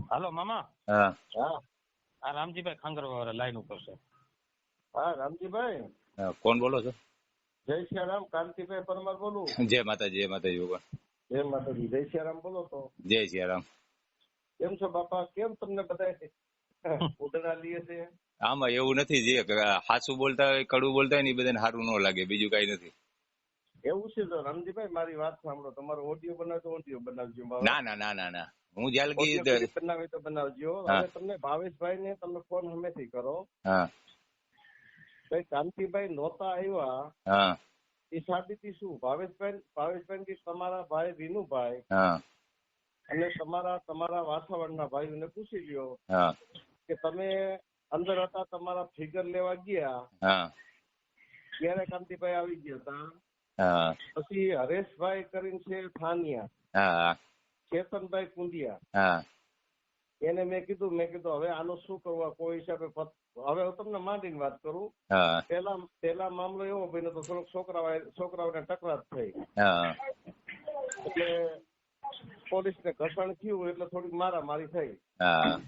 હાલો મામા. હા હા આ રામજીભાઈ ખાંગરવાળા લાઈન ઉપર છે. હા રામજીભાઈ, હા, કોણ બોલો છો? જય શ્રીરામ. કાંતિભાઈ પરમાર બોલું. જય માતાજી, જય માતાજી ભગવાન. જય માતાજી. જય શ્રીરામ બોલો તો. જય સિયારામ. કેમ છો બાપા? કેમ તમને બધા ઉધડા લીએ છે? આમાં એવું નથી, જે હાસુ બોલતા હોય કડવું બોલતા હોય ને એ બધાને સારું ન લાગે, બીજું કઈ નથી. એવું છે તો રામજીભાઈ મારી વાત સાંભળો. તમારો ઓડિયો બનાવો તો ઓડિયો બનાવજો મારો. ના ના ના ના ના, હું જ્યાં લગી ઓડિયો ક્લિપ બનાવે તો બનાવજો. હા. હવે તમને ભાવેશભાઈ ને તમે ફોન હમેથી કરો. હા ભાઈ કાંતિભાઈ નહોતા આવ્યા હા એ સાબિતી શું? ભાવેશભાઈ થી તમારા ભાઈ વિનુભાઈ હા અને તમારા વાસાવડના ભાઈઓને પૂછી લ્યો હા કે તમે અંદર હતા, તમારા ફિગર લેવા ગયા હા ત્યારે કાંતિભાઈ આવી ગયા હતા. હા પછી હરેશભાઈ કરીને છે થાનિયા, હા ચેતનભાઈ કુંડિયા, હા એને મેં કીધું હવે આનું શું કરવા કોઈ હિસાબે. હવે હું તમને માંડીને વાત કરું. હા પેલા મામલો એવો બન્યો તો થોડોક છોકરાઓને તકરાર થઈ, હા એટલે પોલીસને ઘર્ષણ થયું, એટલે થોડીક મારામારી થઈ. હા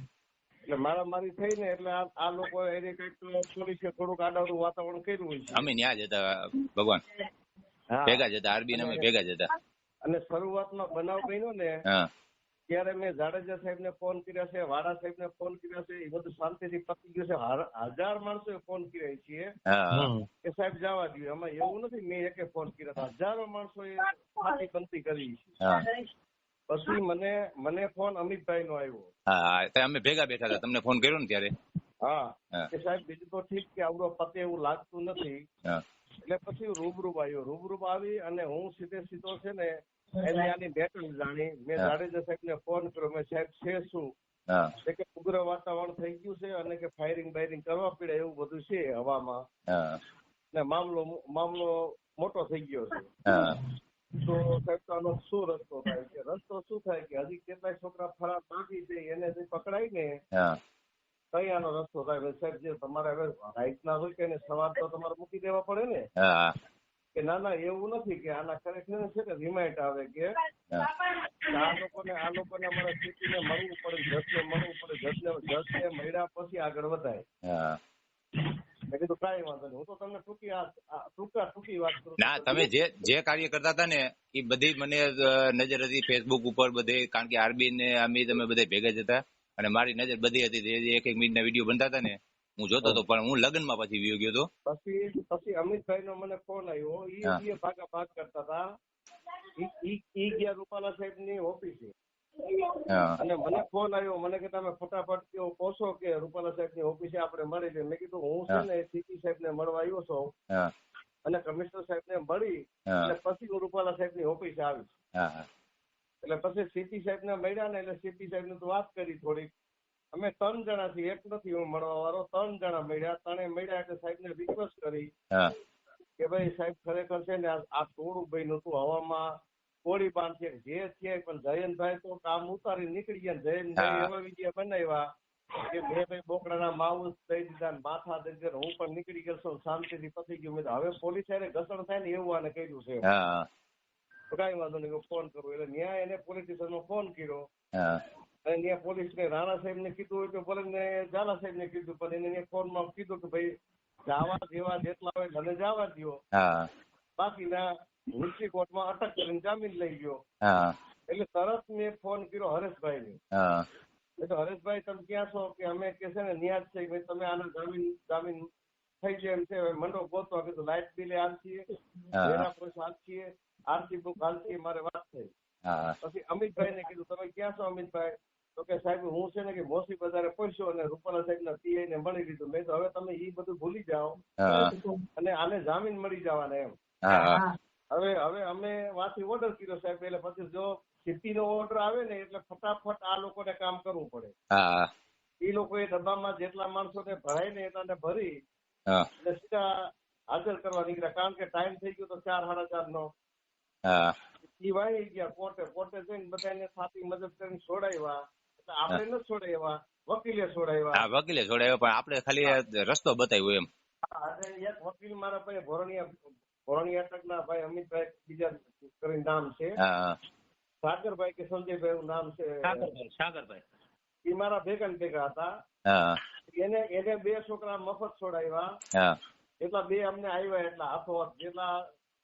એટલે મારામારી થઈ ને એટલે આ લોકો એને કઈક પોલીસે થોડુંક આડાવડું વાતાવરણ કર્યું હોય છે. અમે ન્યા જ હતા ભગવાન, હા. ભેગા જ હતા, આરબી અમે ભેગા જ હતા. અને શરૂઆતમાં બનાવ બન્યો ને હા ત્યારે મેં જાડેજા સાહેબને ફોન કર્યા છે, વાડા સાહેબને ફોન કર્યા છે, એ બધું શાંતિથી પતી ગયું છે. 1000 માણસોએ ફોન કર્યા છીએ હા કે સાહેબ જવા દો. એમાં એવું નથી મેં એકે ફોન કર્યા હતા, હજારો માણસોએ ફાટી બનતી કરી છે. હા પછી મને ફોન અમિતભાઈ નો આવ્યો. હા, અમે ભેગા બેઠા હતા, તમને ફોન કર્યો ને ત્યારે. હા હા. કે સાહેબ બીજું તો ઠીક કે આવડો પતે એવું લાગતું નથી. હા એટલે પછી રૂબરૂ આવ્યો. રૂબરૂ આવી અને હું સીધો છે ને એની આની બેટલ જાણી. મેં હા. જાડેજા સાહેબને ફોન કર્યો. મેં સાહેબ છે શું? હા કે ઉગ્ર વાતાવરણ થઈ ગયું છે અને કે ફાયરિંગ બાયરિંગ કરવા પડે એવું બધું છે હવામાં, હા ને મામલો મોટો થઈ ગયો છે. હા તો સાહેબ તો આનો શું રસ્તો થાય છે? રસ્તો શું થાય કે હજી કેટલાય છોકરા ફરાર બાકી છે, એને જે પકડાય ને હા કઈ આનો રસ્તો થાય? સાહેબ જે તમારે હવે રાઈટ ના હોય કે એને સવાલ તો તમારે મૂકી દેવા પડે ને. હા કે ના ના એવું નથી, કે આના કરેક્શન છે કે રિમાઇન્ડ આવે કે આ લોકોને અમારે સ્થિતિને મળવું પડે, જજને મળવું પડે, જજને મળ્યા પછી આગળ વધાય. હા. મેં કીધું કાંઈ વાંધો નહીં, હું તો તમને ટૂંકી વાત કરું. ના, તમે જે કાર્ય કરતા હતા ને એ બધી મને નજર હતી ફેસબુક ઉપર બધે, કારણ કે આરબી ને અમિત અમે બધા ભેગા જ હતા અને મારી નજર બધી હતી. એક મિનિટના વિડીયો બનતા હતા ને હું જોતો હતો, પણ હું લગ્નમાં પછી વિયો ગયો હતો. પછી અમિતભાઈ નો મને ફોન આવ્યો. એ ભાગ કરતા હતા. ઈ ગયા રૂપાલા સાહેબ ની ઓફિસે હા અને મને ફોન આવ્યો. મને કે તમે ફટાફટ પહોંચો કે રૂપાલા સાહેબ ની ઓફિસે આપણે મળી લઈએ. મેં કીધું હું છે ને સીપી સાહેબ ને મળવા આવ્યો છું હા અને કમિશનર સાહેબ ને મળી અને પછી હું રૂપાલા સાહેબ ની ઓફિસે આવીશ. હા એટલે પછી સીપી સાહેબ ને મળ્યા ને એટલે સીપી સાહેબ ને તો વાત કરી થોડીક. અમે 3 જણા છીએ, એક નથી હું મળવા વાળો. 3 જણા મળ્યા. 3 મળ્યા એટલે સાહેબ ને રિક્વેસ્ટ કરી હા કે ભાઈ સાહેબ ખરેખર છે ને આ થોડું ભાઈ નતું હવામાં ગોળી બાંધશે જે છે, પણ જયંતભાઈ તો કામ ઉતારી નીકળી ગયા. જયંતભાઈ એવા વિડીયો બનાવ્યા કે મેં ભાઈ બોકડાના માઉસ દઈ દીધા, માથા દઈ દીધા, હું પણ નીકળી ગયો છું, શાંતિથી પતી ગયું. હવે પોલીસ ઘસણ થાય ને એવું આને કહ્યું છે. હા તો કઈ વાંધો નહીં, ફોન કરું. એટલે ન્યાય એને પોલીસ સ્ટેશનમાં ફોન કર્યો હા અને ત્યાં પોલીસને રાણા સાહેબ ને કીધું હોય તો ભલે ને ઝાલા સાહેબ ને કીધું, પણ એને ફોનમાં કીધું કે ભાઈ જવા જેવા જેટલા હોય મને જવા દો, હા બાકીના નીચલી કોર્ટમાં અટક કરીને જામીન લઈ ગયો. હા એટલે તરત મેં ફોન કર્યો હરેશભાઈ ને. હા એટલે હરેશભાઈ તમે ક્યાં છો? કે અમે કે છે ને ન્યાજ છે, ભાઈ તમે આના જામીન થઈ જાય એમ છે, મંડો ગોતવા. કીધું લાઇટ બિલે હાલ છીએ, વેરા પૈસા હાલ છીએ, આરસી બુક હાલ છીએ, મારે વાત થઈ. પછી અમિતભાઈ ને કીધું તમે ક્યાં છો અમિતભાઈ? તો કે સાહેબ હું છે ને કે મોસી બજારે પહોંચ્યો અને રૂપાલા સાહેબ ના પીઆઈ ને મળી લીધું. મેં તો હવે તમે એ બધું ભૂલી જાઓ અને આને જામીન મળી જવાના એમ. હવે અમે વાંચી ઓર્ડર કર્યો સાહેબ. એટલે પછી જો સીપી નો ઓર્ડર આવે ને એટલે ફટાફટ આ લોકોને કામ કરવું પડે. એ લોકોએ ડબ્બામાં જેટલા માણસોને ભરાય ને એટલાને ભરી એટલે સીધા હાજર કરવા નીકળ્યા. કારણ કે ટાઈમ થઈ ગયો તો 4 સાડા 4 નો. ઈ વાળી ગયા કોર્ટે જઈને બધાને છાતી મદદ કરીને છોડાવ્યા. એટલે આપણે ન છોડાવ્યા, વકીલે છોડાવ્યા. વકીલે છોડાવ્યા, પણ આપણે ખાલી રસ્તો બતાવ્યો એમ. એક વકીલ મારા ભાઈ ભોરણિયા અટકના ભાઈ અમિતભાઈ બીજા કરીને નામ છે, સાગરભાઈ કે સંજયભાઈ એવું નામ છે. સાગરભાઈ એ મારા ભેગા ને ભેગા હતા. હા એને 2 છોકરા મફત છોડાવ્યા. હા એટલા 2 અમને આવ્યા એટલા હાથોહાથ જેટલા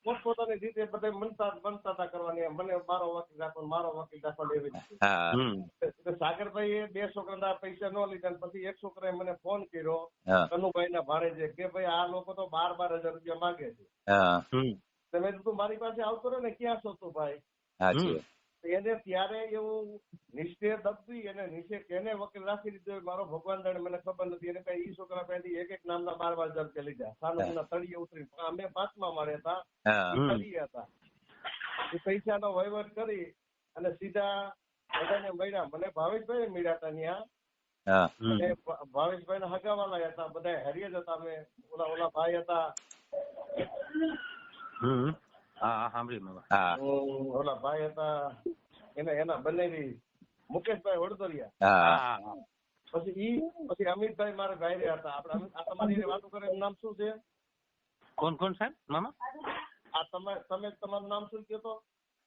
પોતપોતાની રીતે બધા બનતા હતા કરવાની. મને મારો વકીલ રાખો મારો વકીલ રાખો એવી રીતે. હા એટલે સાગરભાઈએ 2 છોકરાના પૈસા ન લીધા ને પછી એક છોકરાએ મને ફોન કર્યો હા કનુભાઈ ના ભાણેજે કે ભાઈ આ લોકો તો 12,000 રૂપિયા માંગે છે. હા તો મેં તું મારી પાસે આવતો રહ્યો ને ક્યાં છો તું ભાઈ? સાચી એને ત્યારે એવું નિશ્ચય દબી અને નિશ્ચય એને વકીલ રાખી દીધો. મારો ભગવાન જાણે મને ખબર નથી. એને કઈ ઈ છોકરા પાસેથી એક નામના 12,000 રૂપિયા લીધા. સાનુના તળિયે ઉતરી અમે 5મા માળે હતા. હા તળિયે હતા. એ પૈસાનો વહીવટ કરી અને સીધા બધાને મળ્યા. મને ભાવેશભાઈ મળ્યા હતા ત્યાં. હા અને ભાવેશભાઈ ના હગાવાલા હતા. બધા હેરિયર હતા. અમે ઓલા ભાઈ હતા. હા સાંભળી મામા. હા ઓલા ભાઈ હતા એના બનેવી મુકેશભાઈ વડોદરિયા. હા હા પછી અમિતભાઈ મારા ભાઈ હતા. આપણે આ તમારી વાતો કરે એનું નામ શું છે? કોણ સાહેબ મામા? આ તમે તમારું નામ શું કહો તો?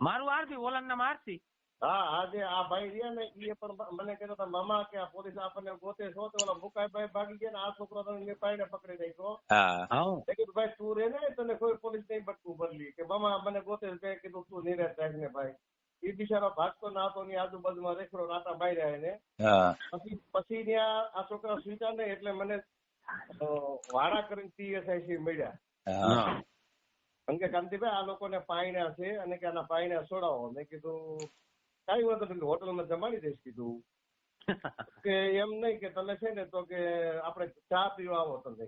મારું આરતી, ઓલાનું નામ આરતી. હા જે આ ભાઈ રહ્યા ને એ પણ મને કહેતા હતા મામા કે આ પોલીસ આપણને ગોતે છો. તો ઓલા મુકાઈભાઈ ભાગી ગયા ને આ છોકરો તમે પાઈને પકડી નાખ્યો. હા મેં કીધું ભાઈ તું રે ને તને કોઈ પોલીસ નહીં બટકું બદલી કે મામા મને ગોતે. મેં કીધું તું નિરાશ રાખ ને ભાઈ. એ બિચારો ભાગતો ના હતો ની આજુબાજુમાં રેખડો રાતા બાર્યા એને. પછી ત્યાં આ છોકરા સ્વીકાર નહીં એટલે મને વાડા કરીને PSI મળ્યા. અંકે કાંતિભાઈ આ લોકોને પાયણા છે અને કે આના પાયણા છોડાવો. મેં કીધું કઈ વાંધો નથી હોટલમાં જમાડી દઈશ કીધું. કે એમ નહીં કે તમે છે ને તો કે આપણે ચા પીવા આવો તમે.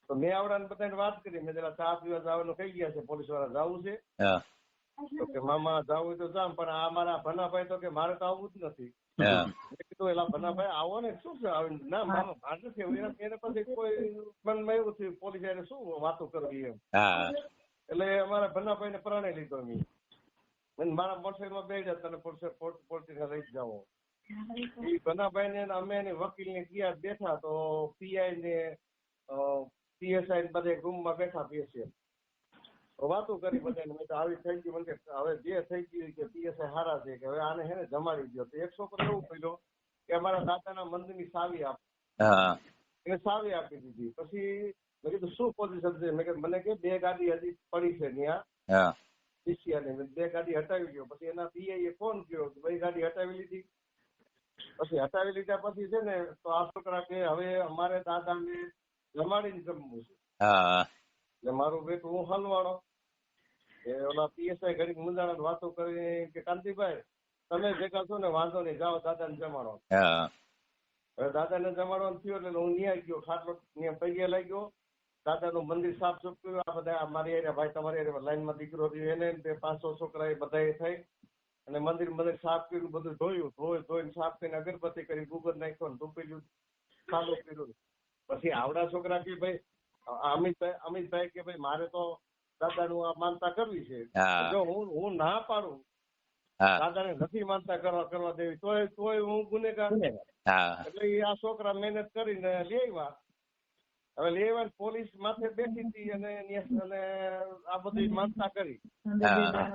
તો મેં આવડાને બધાને વાત કરી. મેં જરા ચા પીવા જવાનું કહી ગયા છે પોલીસ વાળા જવું છે. તો કે મામા જવું તો જામ પણ આ મારા ભનાભાઈ તો કે મારે તો આવવું જ નથી. મેં કીધું એલા ભનાભાઈ આવો ને શું છે ના મામા ભાગ છે એને પછી કોઈ મનમાં એવું થયું પોલીસ એને શું વાતો કરવી એમ. એટલે અમારા ભનાભાઈ ને પ્રાણે લીધો મેં મારા મોટરસાઇકલમાં બે જતા તને પોલીસ લઈ જાઓ. એ ભનાભાઈ ને અમે એની વકીલ ને ગયા બેઠા તો PI ને PSI બધા રૂમમાં બેઠા બેસીએ વાતો કરી બધાને. મેં આવી થઈ ગયું મને હવે જે થઈ ગયું કે PSI સારા છે કે હવે આને હે ને જમાડી દો. તો એક છોકરો એવું કહ્યું કે અમારા દાદાના મંદિરની ચાવી આપ. એને ચાવી આપી દીધી. પછી મેં કીધું શું પોઝિશન છે? મેં મને કે 2 ગાડી હજી પડી છે ત્યાં PCI 2 ગાડી હટાવી ગયો. પછી એના PI ફોન કર્યો 2 ગાડી હટાવી લીધી. પછી હટાવી લીધા પછી છે ને તો આ છોકરા કે હવે અમારે દાદાને જમાડીને જમવું છે. એટલે મારું બેટું હું હલવાડો એ ઓલા PSI ઘડી મુંજાણા વાતો કરી કે કાંતિભાઈ તમે ભેગા છો ને વાંધો નહીં જાઓ દાદાને જમાડો. હવે દાદાને જમાડવાનું થયું એટલે હું ન્યાય ગયો. ખાટલો પૈયા લઈ ગયો. દાદાનું મંદિર સાફ સુફ કર્યું. આ બધા મારી એરિયા ભાઈ તમારી લાઈનમાં દીકરો રહ્યો એને 500 છોકરા એ બધા થઈ અને મંદિર સાફ કર્યું. બધું ધોઈને સાફ કરીને અગરબત્તી કરી ગુગર નાખ્યો ને ધૂપેલું ચાલુ કર્યું. પછી આવડા છોકરા કે ભાઈ અમિતભાઈ કે ભાઈ મારે તો દાદાનું આ માનતા કરવી છે. જો હું ના પાડું દાદાને નથી માનતા કરવા દેવી તોય હું ગુનેગાર. એટલે આ છોકરા મહેનત કરીને લેવા. હવે લેવા પોલીસ માથે બેઠી હતી અને આ બધી માનતા કરી.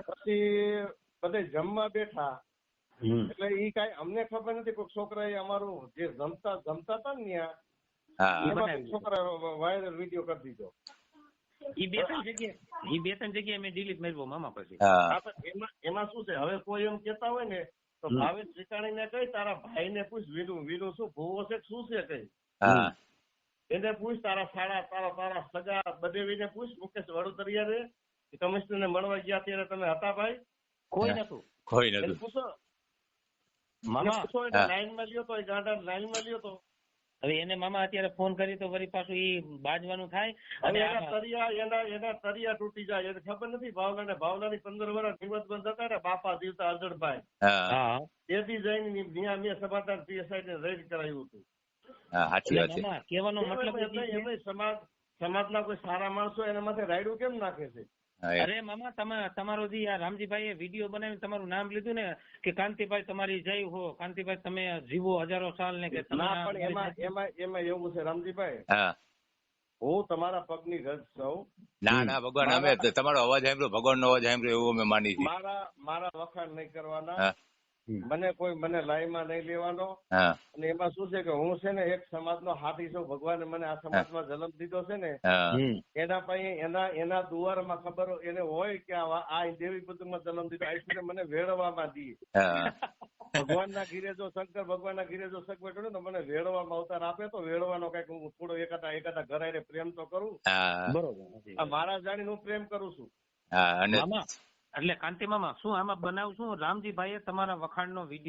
પછી બધે જમવા બેઠા. એટલે ઈ કઈ અમને ખબર નથી. કોઈ છોકરાએ અમારું જે જમતા હતા ને ત્યાં છોકરા વાયરલ વિડીયો કરી દીધો. ઈ બે ત્રણ જગ્યાએ મેં ડિલીટ માર્યો મામા પછી. એમાં શું છે હવે કોઈ એમ કેતા હોય ને તો ભાવેશ ઠેકાણી ને કઈ તારા ભાઈ ને પૂછ વીરુ શું ભૂવો છે શું છે કઈ એને પૂછ. તારા સગા બધે પૂછ. મુકેશ વડોદરિયા રે કમિશનર ને મળવા ગયા ત્યારે તમે હતા ભાઈ? કોઈ નતું. પૂછો મામા પૂછો લાઈન માં લ્યો તો ગાંડા લાઈન માં લ્યો તો. હવે એને મામા અત્યારે ફોન કરી તો વળી પાછું ઈ બાજવાનું થાય. અને એના તરિયા તૂટી જાય. એને ખબર નથી ભાવનાની 15 વર્ષ નિવૃત્ત બંધ હતા ને બાપા જીવતા અર્જણભાઈ. તેથી જઈને ત્યાં મેં સમાધાન PSI ને રેડ કરાવ્યું હતું. કેવાનો મતલબ સમાજના કોઈ સારા માણસો એના માથે રાયડું કેમ નાખે છે? અરે મામા તમારો જે આ રામજીભાઈ વિડીયો બનાવીને તમારું નામ લીધું ને કે કાંતિભાઈ તમારી જય હો, કાંતિભાઈ તમે જીવો હજારો સાલ ને કે એમાં એવું છે રામજીભાઈ હું તમારા પગની રજ છું. ના ભગવાન અમે તમારો અવાજ સાંભળ્યો ભગવાન નો અવાજ સાંભળ્યો એવું અમે માની છીએ. મારા વખાણ નહીં કરવાના. મને લાઈમાં નહીં લેવાનો. હા અને એમાં શું છે કે હું છે ને એક સમાજનો હાથી છું. ભગવાને મને આ સમાજમાં જન્મ દીધો છે ને હા એના પાસે એના દુવારમાં ખબર એને હોય કે આ દેવી પુત્રમાં જન્મ દીધો આઈશ્વર્ય મને વેડવામાં દી. હા ભગવાનના ઘીરે જો શંકર ભગવાનના ઘીરે જો સગવડ ને મને વેડવામાં અવતાર આપે તો વેડવાનો કઈક હું થોડો એકાદા ઘર આઈને પ્રેમ તો કરું. હા બરોબર. આ મારા જાણીને હું પ્રેમ કરું છું. હા અને મામા એટલે કાંતિ મામા શું આમાં બનાવ શું રામજીભાઈએ તમારા વખાણનો વિડીયો